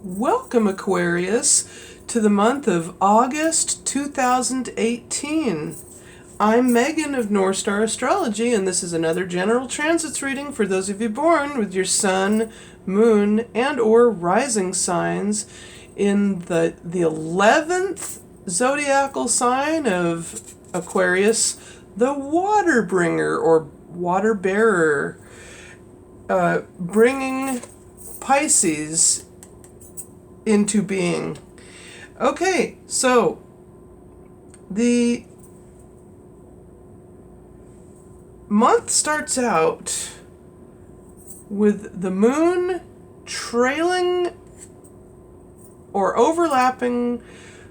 Welcome, Aquarius, to the month of August 2018. I'm Megan of North Star Astrology, and this is another general transits reading for those of you born with your sun, moon, and or rising signs in the 11th zodiacal sign of Aquarius, the water bringer or water bearer, bringing Pisces into being. Okay, so the month starts out with the moon trailing or overlapping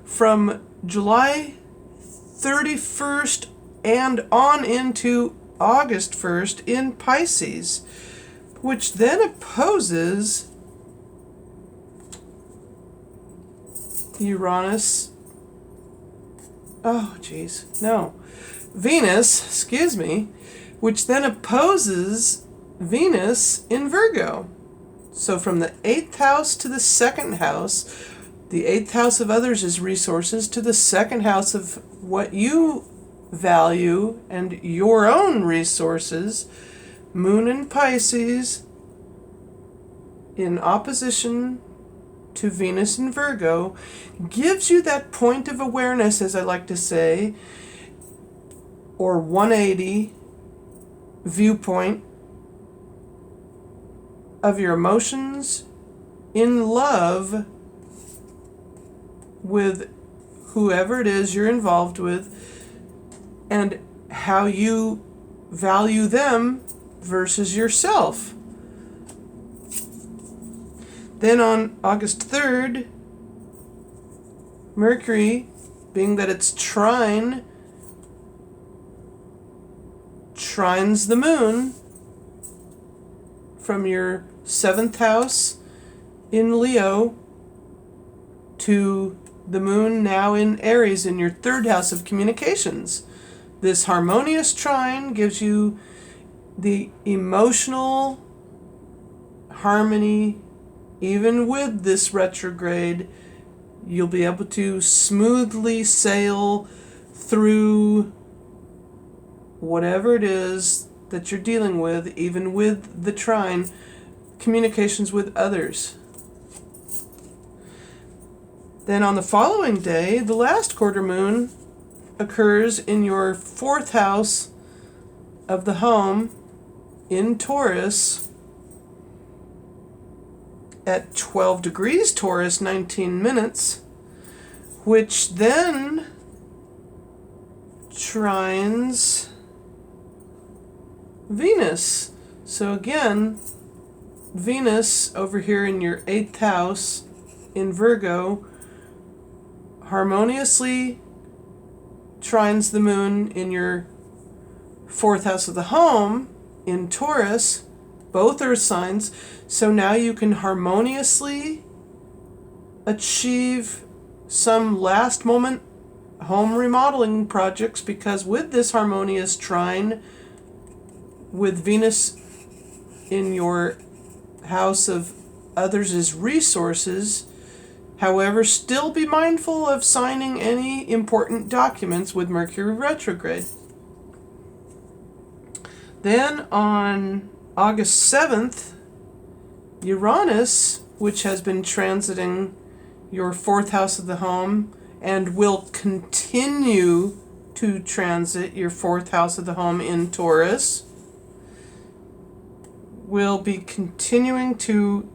from July 31st and on into August 1st in Pisces, which then opposes Venus, which then opposes Venus in Virgo. So from the 8th house to the 2nd house, the 8th house of others is resources, to the 2nd house of what you value and your own resources, moon in Pisces in opposition to Venus in Virgo, gives you that point of awareness, as I like to say, or 180 viewpoint of your emotions in love with whoever it is you're involved with and how you value them versus yourself. Then on August 3rd, Mercury, being that it's trines the moon from your 7th house in Leo to the moon now in Aries in your 3rd house of communications. This harmonious trine gives you the emotional harmony. Even with this retrograde, you'll be able to smoothly sail through whatever it is that you're dealing with, even with the trine, communications with others. Then on the following day, the last quarter moon occurs in your 4th house of the home in Taurus at 12 degrees Taurus, 19 minutes, which then trines Venus. So again, Venus over here in your 8th house in Virgo harmoniously trines the moon in your 4th house of the home in Taurus, both earth signs. So now you can harmoniously achieve some last moment home remodeling projects, because with this harmonious trine with Venus in your house of others' resources, however, still be mindful of signing any important documents with Mercury retrograde. Then on August 7th, Uranus, which has been transiting your 4th house of the home and will continue to transit your 4th house of the home in Taurus, will be continuing to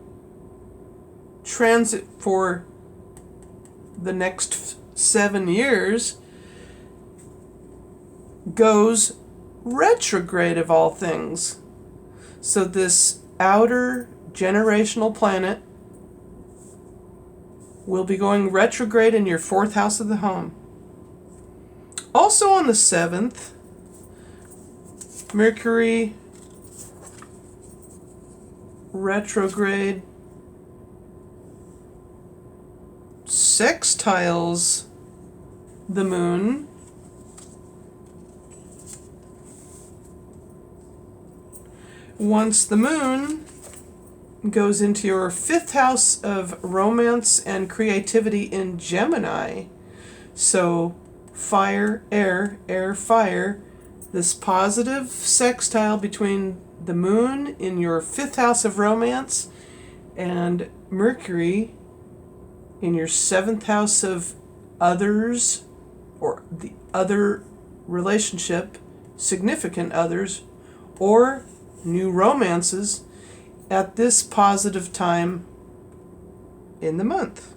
transit for the next 7 years, goes retrograde of all things. So this outer generational planet will be going retrograde in your 4th house of the home. Also on the 7th, Mercury retrograde sextiles the moon once the moon goes into your 5th house of romance and creativity in Gemini. So fire, air, air, fire. This positive sextile between the moon in your 5th house of romance and Mercury in your 7th house of others, or the other relationship, significant others, or new romances at this positive time in the month.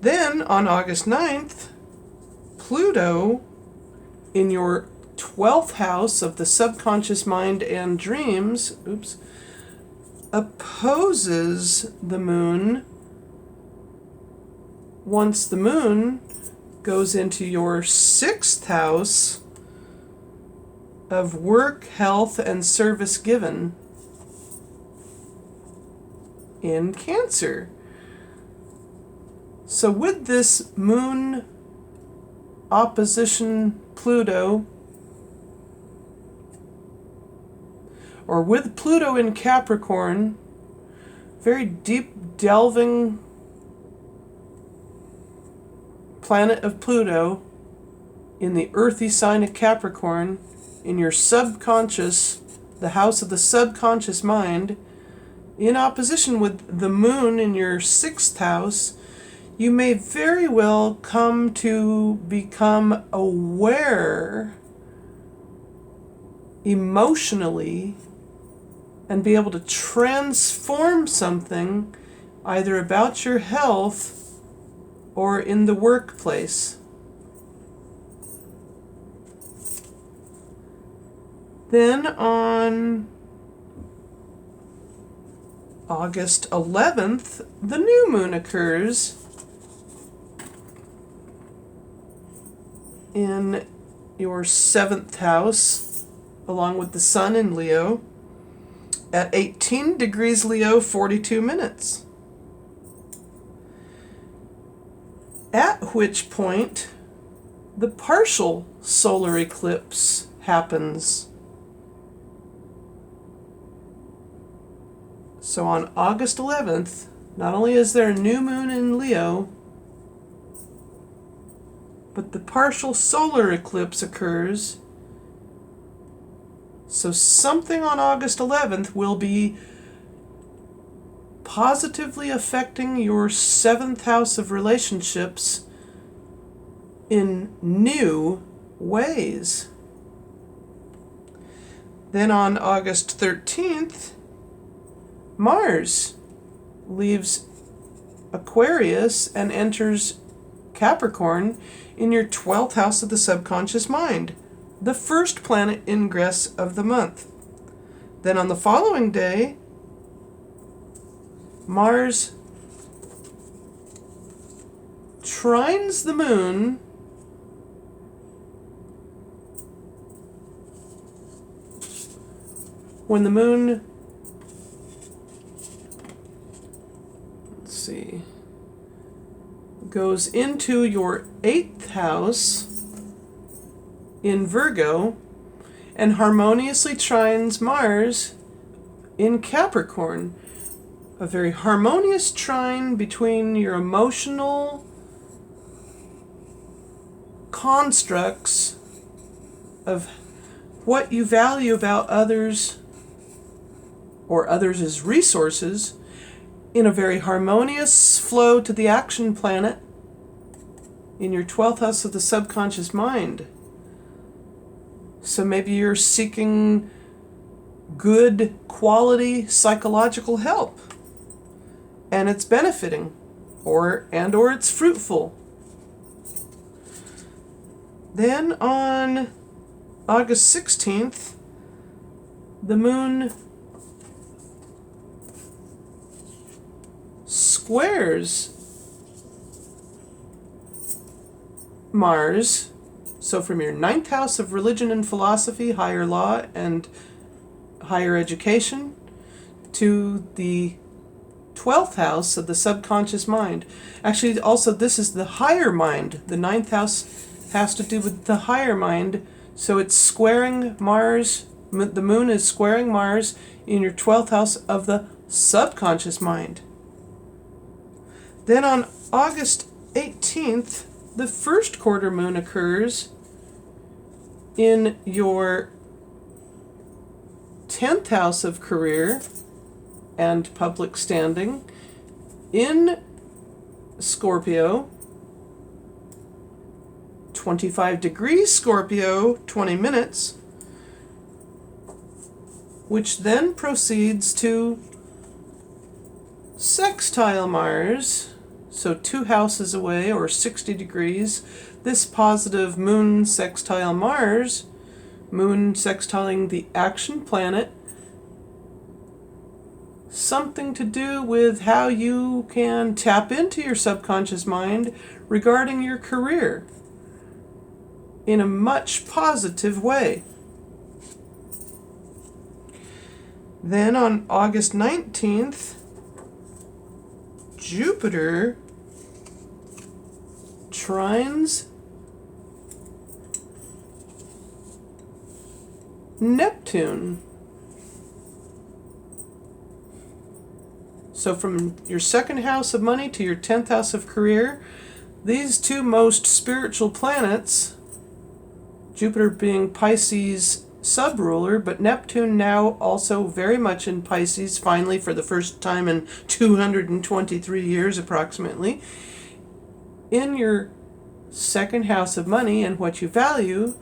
Then on August 9th, Pluto in your 12th house of the subconscious mind and dreams, opposes the moon once the moon goes into your 6th house of work, health, and service given in Cancer. So with this moon opposition Pluto, or with Pluto in Capricorn, very deep delving planet of Pluto in the earthy sign of Capricorn, in your subconscious, the house of the subconscious mind, in opposition with the moon in your 6th house, you may very well come to become aware emotionally and be able to transform something either about your health or in the workplace. Then on August 11th, the new moon occurs in your 7th house, along with the sun in Leo, at 18 degrees Leo, 42 minutes. At which point, the partial solar eclipse happens. So on August 11th, not only is there a new moon in Leo, but the partial solar eclipse occurs. So something on August 11th will be positively affecting your 7th house of relationships in new ways. Then on August 13th, Mars leaves Aquarius and enters Capricorn in your 12th house of the subconscious mind, the first planet ingress of the month. Then on the following day, Mars trines the moon when the moon, goes into your 8th house in Virgo and harmoniously trines Mars in Capricorn. A very harmonious trine between your emotional constructs of what you value about others or others as resources in a very harmonious flow to the action planet in your 12th house of the subconscious mind. So maybe you're seeking good quality psychological help and it's benefiting or it's fruitful. Then on August 16th, the moon squares Mars, so from your 9th house of religion and philosophy, higher law and higher education, to the 12th house of the subconscious mind. Actually, also this is the higher mind. The 9th house has to do with the higher mind, so it's squaring Mars. The moon is squaring Mars in your 12th house of the subconscious mind. Then on August 18th, the first quarter moon occurs in your 10th house of career and public standing in Scorpio, 25 degrees Scorpio, 20 minutes, which then proceeds to sextile Mars, so 2 houses away or 60 degrees. This positive moon sextile Mars, moon sextiling the action planet, something to do with how you can tap into your subconscious mind regarding your career in a much positive way. Then on August 19th, Jupiter trines Neptune. So from your second house of money to your 10th house of career, these two most spiritual planets, Jupiter being Pisces sub-ruler, but Neptune now also very much in Pisces, finally for the first time in 223 years approximately, in your second house of money and what you value,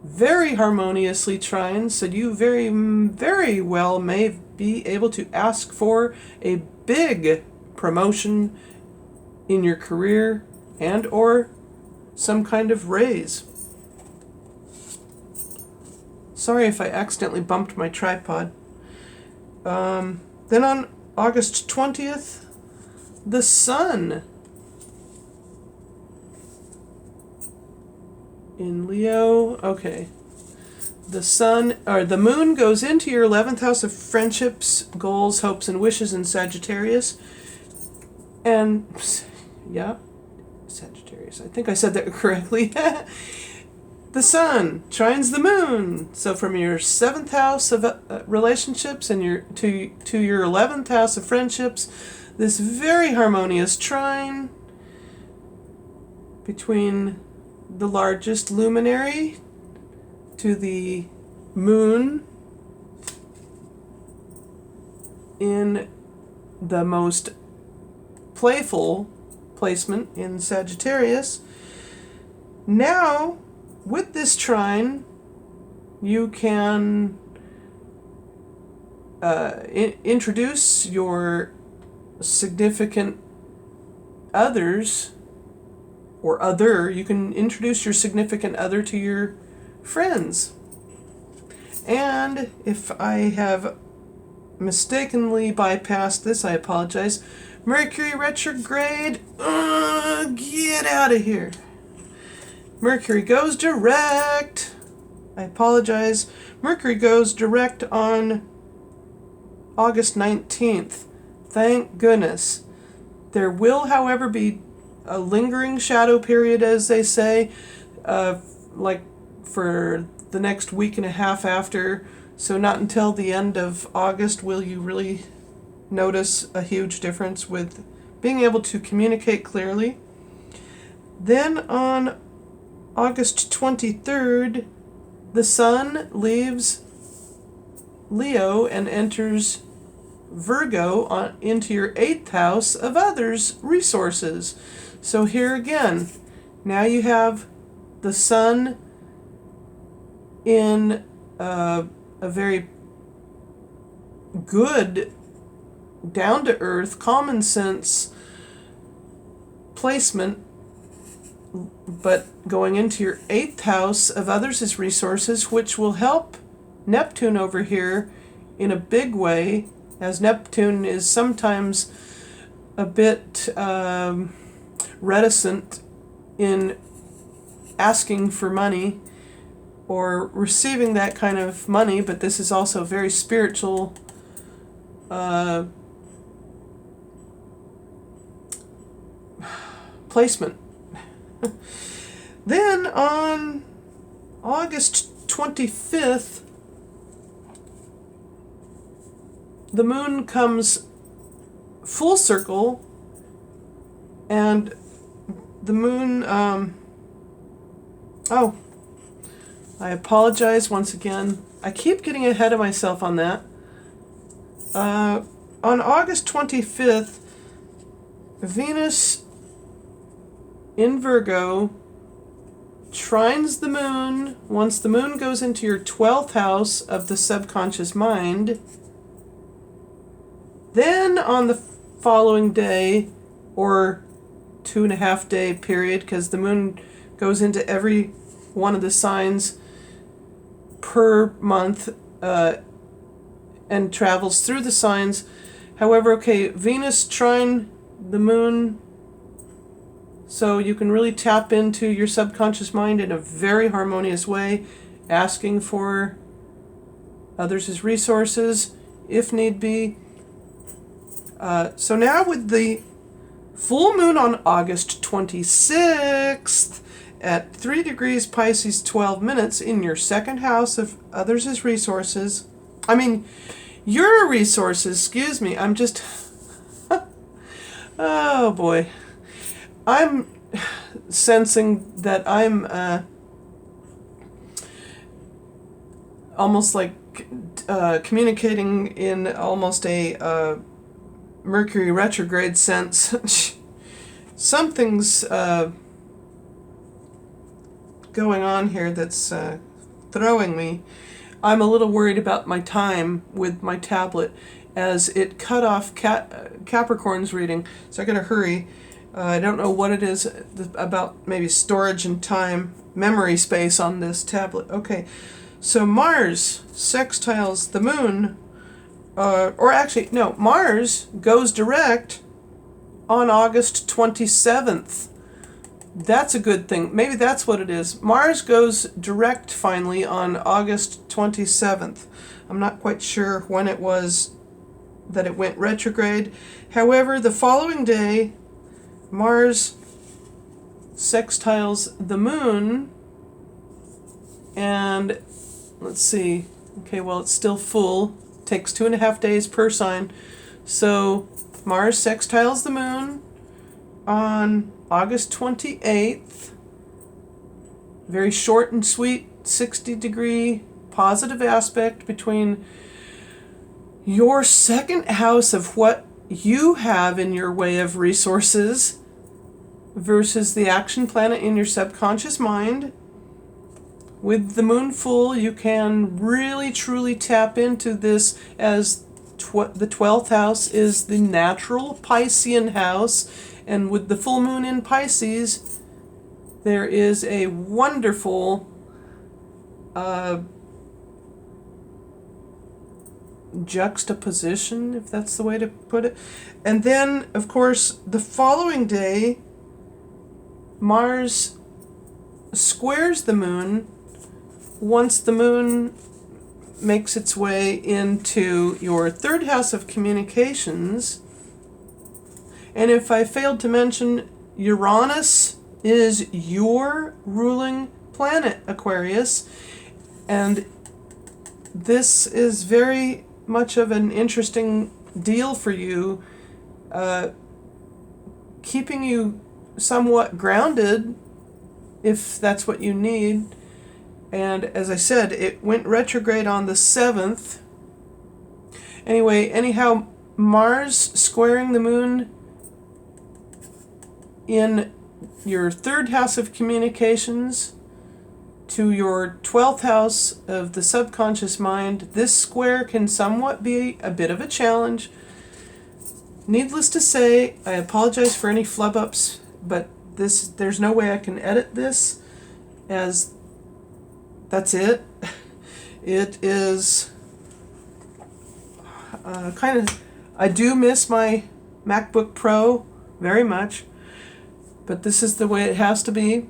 very harmoniously trine, so you very, very well may be able to ask for a big promotion in your career and or some kind of raise. Sorry if I accidentally bumped my tripod. Then on August 20th, the Sun in Leo. Okay. The Sun, or the Moon goes into your 11th house of friendships, goals, hopes, and wishes in Sagittarius. And, yeah, Sagittarius. I think I said that correctly. The Sun trines the Moon. So from your 7th house of relationships and your to your 11th house of friendships, this very harmonious trine between the largest luminary to the Moon in the most playful placement in Sagittarius. Now, with this trine, you can introduce your significant others, or other, you can introduce your significant other to your friends. And if I have mistakenly bypassed this, I apologize. Mercury retrograde, get out of here. Mercury goes direct. I apologize. Mercury goes direct on August 19th. Thank goodness. There will, however, be a lingering shadow period, as they say, like for the next week and a half after. So not until the end of August will you really notice a huge difference with being able to communicate clearly. Then on August 23rd, the Sun leaves Leo and enters Virgo into your 8th house of others' resources. So here again, now you have the Sun in a very good, down-to-earth, common sense placement, but going into your 8th house of others' resources, which will help Neptune over here in a big way, as Neptune is sometimes a bit reticent in asking for money or receiving that kind of money, but this is also very spiritual placement. Then on August 25th, the moon comes full circle, and the moon, oh, I apologize once again. I keep getting ahead of myself on that. On August 25th, Venus in Virgo trines the moon. Once the moon goes into your 12th house of the subconscious mind, then on the following day, or 2.5 day period, because the moon goes into every one of the signs per month and travels through the signs. However, okay, Venus trine the moon, so you can really tap into your subconscious mind in a very harmonious way, asking for others as resources if need be. So now with the full moon on August 26th at 3 degrees Pisces 12 minutes in your second house of others as resources. I mean, your resources, excuse me, I'm just, oh boy. I'm sensing that I'm almost like communicating in almost a Mercury retrograde sense. Something's going on here that's throwing me. I'm a little worried about my time with my tablet, as it cut off Capricorn's reading, so I gotta hurry. I don't know what it is about, maybe storage and time, memory space on this tablet. Okay, so Mars sextiles the moon, or actually, no, Mars goes direct on August 27th. That's a good thing. Maybe that's what it is. Mars goes direct finally on August 27th. I'm not quite sure when it was that it went retrograde. However, the following day, Mars sextiles the moon, and let's see. Okay, well, it's still full. Takes 2.5 days per sign. So Mars sextiles the moon on August 28th. Very short and sweet 60-degree positive aspect between your second house of what you have in your way of resources versus the action planet in your subconscious mind. With the moon full, you can really truly tap into this, as the 12th house is the natural Piscean house, and with the full moon in Pisces, there is a wonderful juxtaposition, if that's the way to put it. And then, of course, the following day, Mars squares the moon once the moon makes its way into your third house of communications. And if I failed to mention, Uranus is your ruling planet, Aquarius, and this is very much of an interesting deal for you, keeping you somewhat grounded if that's what you need. And as I said, it went retrograde on the 7th. Anyhow, Mars squaring the moon in your third house of communications to your 12th house of the subconscious mind. This square can somewhat be a bit of a challenge. Needless to say, I apologize for any flub-ups, but there's no way I can edit this, as that's it. It is kind of, I do miss my MacBook Pro very much, but this is the way it has to be.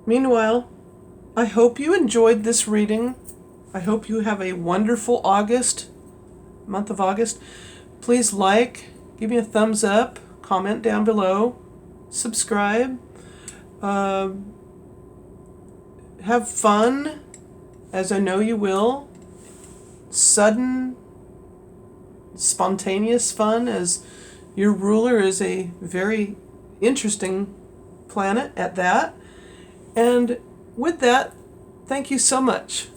Meanwhile, I hope you enjoyed this reading. I hope you have a wonderful month of August. Please give me a thumbs up, comment down below, subscribe, have fun, as I know you will. Sudden spontaneous fun, as your ruler is a very interesting planet at that. And with that, thank you so much.